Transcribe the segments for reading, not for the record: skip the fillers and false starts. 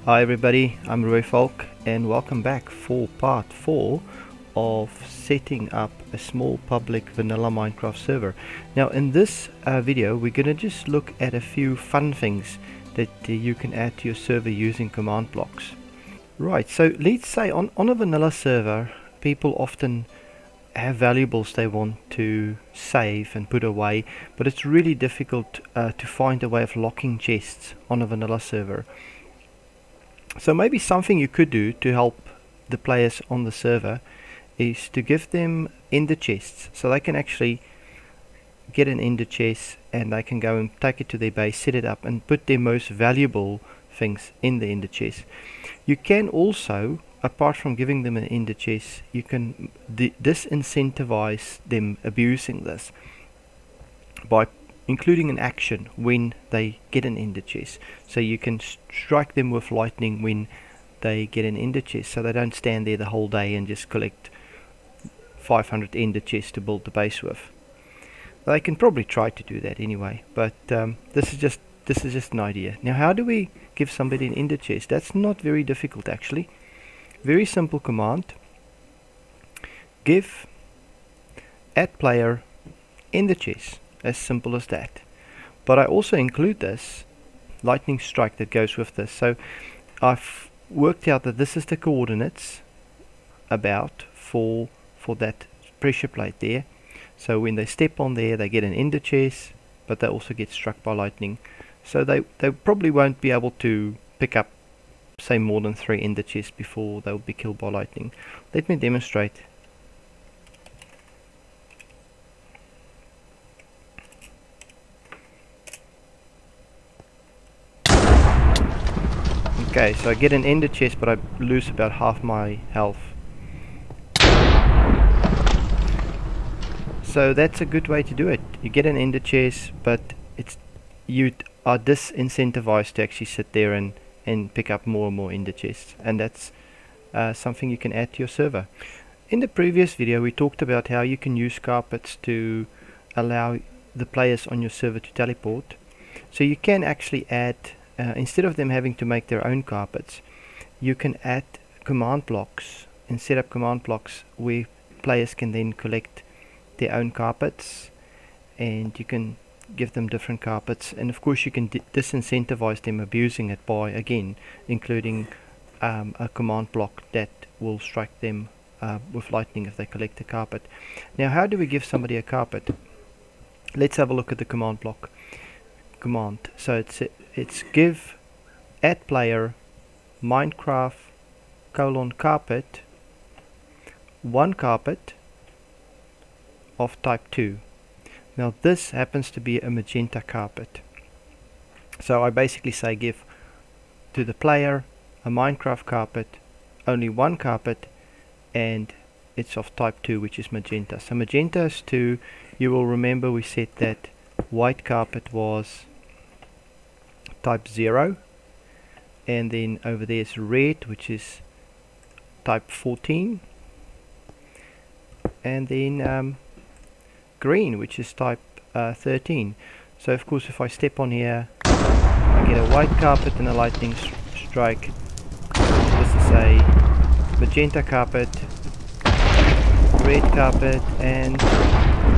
Hi everybody, I'm Roy Falk and welcome back for part 4 of setting up a small public vanilla Minecraft server. Now in this video we're going to just look at a few fun things that you can add to your server using command blocks. Right, so let's say on a vanilla server people often have valuables they want to save and put away, but it's really difficult to find a way of locking chests on a vanilla server. So maybe something you could do to help the players on the server is to give them ender chests, so they can actually get an ender chest and they can go and take it to their base, set it up and put their most valuable things in the ender chest. You can also, apart from giving them an ender chest, you can disincentivize them abusing this by including an action when they get an ender chest. So you can strike them with lightning when they get an ender chest, so they don't stand there the whole day and just collect 500 ender chests to build the base with. They can probably try to do that anyway, but this is just an idea. Now how do we give somebody an ender chest? That's not very difficult actually. Very simple command. Give @player ender chest. As simple as that. But I also include this lightning strike that goes with this. So I've worked out that this is the coordinates about for that pressure plate there. So when they step on there they get an ender chest, but they also get struck by lightning. So they probably won't be able to pick up say more than 3 ender chests before they'll be killed by lightning. Let me demonstrate. Okay, so I get an ender chest, but I lose about half my health. So that's a good way to do it. You get an ender chest, but you are disincentivized to actually sit there and pick up more and more ender chests, and that's something you can add to your server. In the previous video we talked about how you can use carpets to allow the players on your server to teleport. So you can actually add instead of them having to make their own carpets, you can add command blocks and set up command blocks where players can then collect their own carpets, and you can give them different carpets, and of course you can disincentivize them abusing it by again including a command block that will strike them with lightning if they collect a carpet. Now how do we give somebody a carpet? Let's have a look at the command block command. So it's give @player minecraft :carpet 1 carpet of type 2. Now this happens to be a magenta carpet. So I basically say give to the player a Minecraft carpet, only 1 carpet, and it's of type 2, which is magenta. So magenta is 2. You will remember we said that white carpet was type 0, and then over there is red, which is type 14, and then green, which is type 13. So of course if I step on here I get a white carpet and a lightning strike. This is a magenta carpet, red carpet and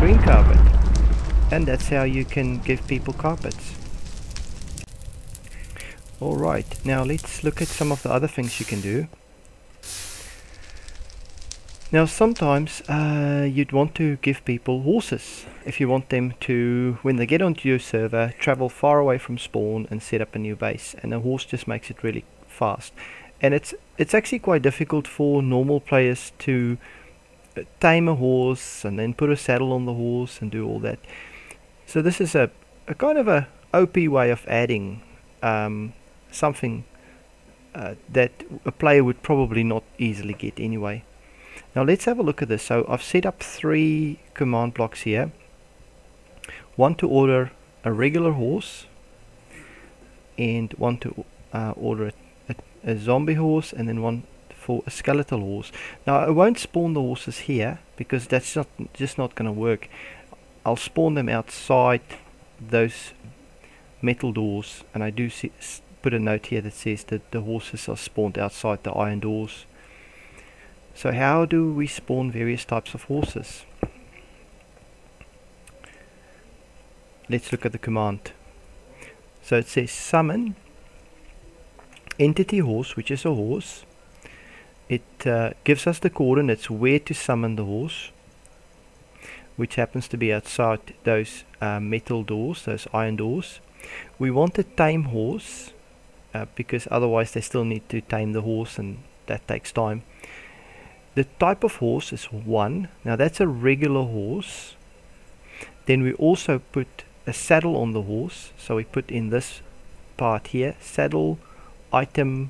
green carpet, and that's how you can give people carpets. Alright, now let's look at some of the other things you can do. Now sometimes you'd want to give people horses if you want them to, when they get onto your server, travel far away from spawn and set up a new base, and a horse just makes it really fast. And it's actually quite difficult for normal players to tame a horse and then put a saddle on the horse and do all that. So this is a kind of a OP way of adding something that a player would probably not easily get anyway. Now let's have a look at this. So I've set up 3 command blocks here. One to order a regular horse, and one to order a zombie horse, and then one for a skeletal horse. Now I won't spawn the horses here because that's just not going to work. I'll spawn them outside those metal doors, and I do put a note here that says that the horses are spawned outside the iron doors. So how do we spawn various types of horses? Let's look at the command. So it says summon EntityHorse, which is a horse. It gives us the coordinates where to summon the horse, which happens to be outside those metal doors, those iron doors. We want a tame horse because otherwise they still need to tame the horse, and that takes time. The type of horse is 1. Now that's a regular horse. Then we also put a saddle on the horse, so we put in this part here, SaddleItem :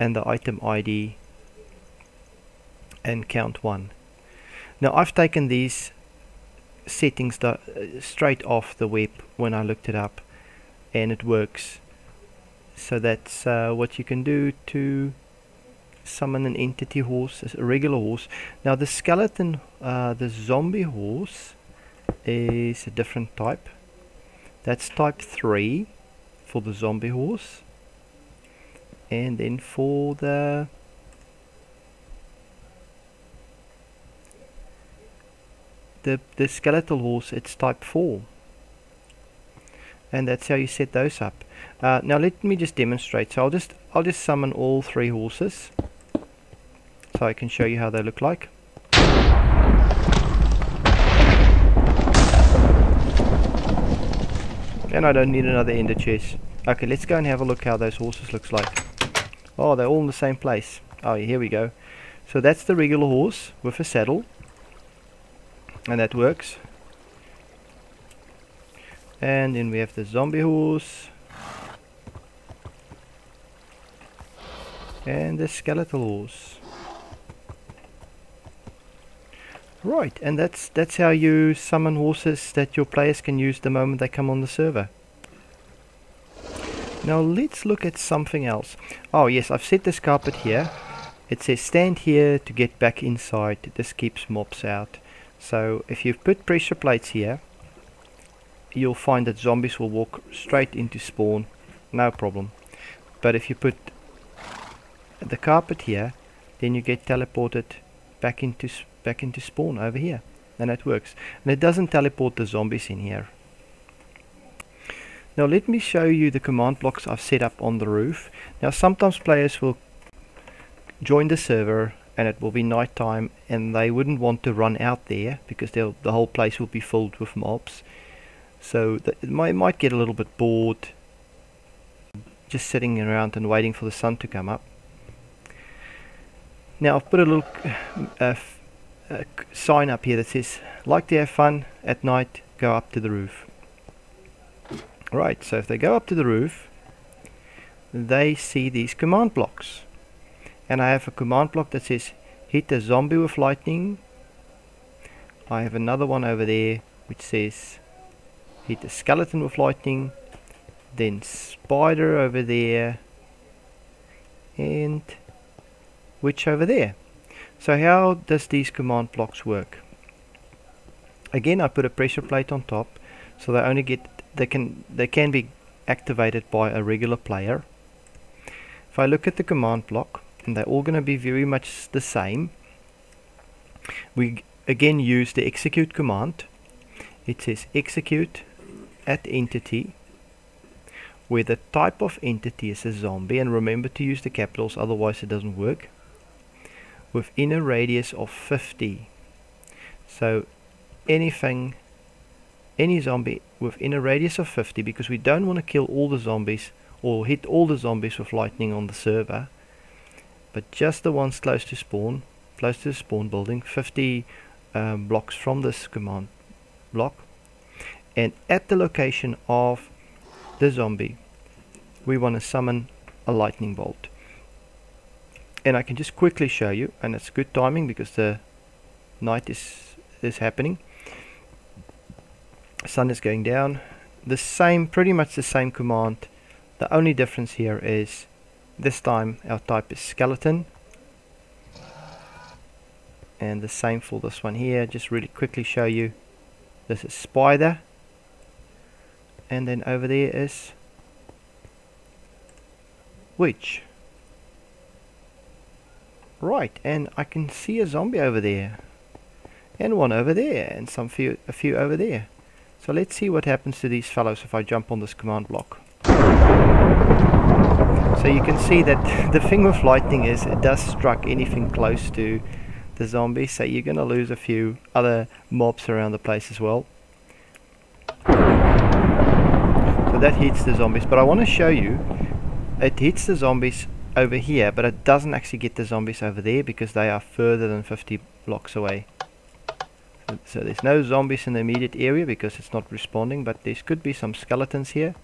and the item ID and count 1. Now I've taken these settings straight off the web when I looked it up, and it works. So that's what you can do to summon an entity horse, a regular horse. Now the skeleton, the zombie horse, is a different type. That's type 3 for the zombie horse, and then for the skeletal horse, it's type 4, and that's how you set those up. Now let me just demonstrate. So I'll just summon all 3 horses so I can show you how they look like. And I don't need another ender chest. Okay, let's go and have a look how those horses looks like. Oh, they're all in the same place. Oh, here we go. So that's the regular horse with a saddle, and that works. And then we have the zombie horse and the skeletal horse. Right, and that's how you summon horses that your players can use the moment they come on the server. Now let's look at something else. Oh yes, I've set this carpet here. It says stand here to get back inside. This keeps mobs out. So if you've put pressure plates here, you'll find that zombies will walk straight into spawn, no problem. But if you put the carpet here, then you get teleported back into spawn over here, and that works. And it doesn't teleport the zombies in here. Now let me show you the command blocks I've set up on the roof. Now sometimes players will join the server and it will be night time, and they wouldn't want to run out there because the whole place will be filled with mobs. So it might get a little bit bored just sitting around and waiting for the sun to come up. Now I've put a little sign up here that says, like to have fun at night, go up to the roof. Right, so if they go up to the roof, they see these command blocks. And I have a command block that says hit a zombie with lightning. I have another one over there which says hit a skeleton with lightning, then spider over there, and witch over there. So how does these command blocks work? Again, I put a pressure plate on top, so they can be activated by a regular player. If I look at the command block, and they're all going to be very much the same, we again use the execute command. It says execute at entity, where the type of entity is a zombie, and remember to use the capitals, otherwise it doesn't work, within a radius of 50. So any zombie within a radius of 50, because we don't want to kill all the zombies or hit all the zombies with lightning on the server, but just the ones close to the spawn building, 50 blocks from this command block, and at the location of the zombie we want to summon a lightning bolt. And I can just quickly show you, and it's good timing because the night is happening. Sun is going down. Pretty much the same command. The only difference here is this time our type is skeleton, and the same for this one here. Just really quickly show you, this is spider, and then over there is Which? Right, and I can see a zombie over there. And one over there, and a few over there. So let's see what happens to these fellows if I jump on this command block. So you can see that the thing with lightning is it does struck anything close to the zombies, so you're going to lose a few other mobs around the place as well. So that hits the zombies, but I want to show you, it hits the zombies over here, but it doesn't actually get the zombies over there because they are further than 50 blocks away. So there's no zombies in the immediate area because it's not responding, but there could be some skeletons here.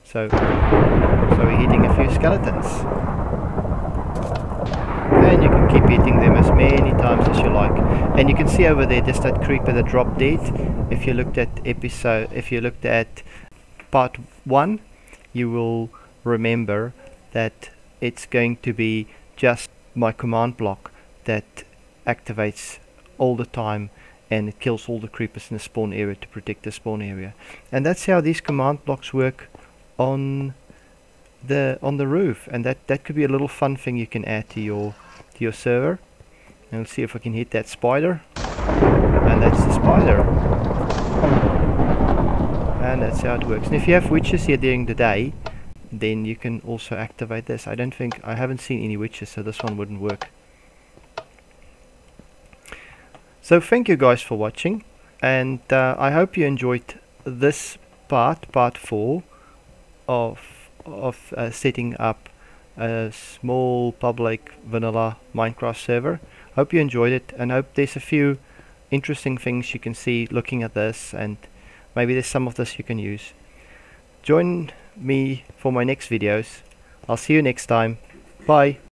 So we're hitting a few skeletons. And you can keep hitting them as many times as you like. And you can see over there just that creeper that dropped dead. If you looked at part 1, you will remember that it's going to be just my command block that activates all the time, and it kills all the creepers in the spawn area to protect the spawn area. And that's how these command blocks work on the roof, and that could be a little fun thing you can add to your server. And let's see if I can hit that spider, and that's the spider. And that's how it works. And if you have witches here during the day, then you can also activate this. I haven't seen any witches, so this one wouldn't work. So thank you guys for watching, and I hope you enjoyed this part 4 of setting up a small public vanilla Minecraft server. Hope you enjoyed it, and hope there's a few interesting things you can see looking at this, and maybe there's some of this you can use. Join me for my next videos. I'll see you next time. Bye.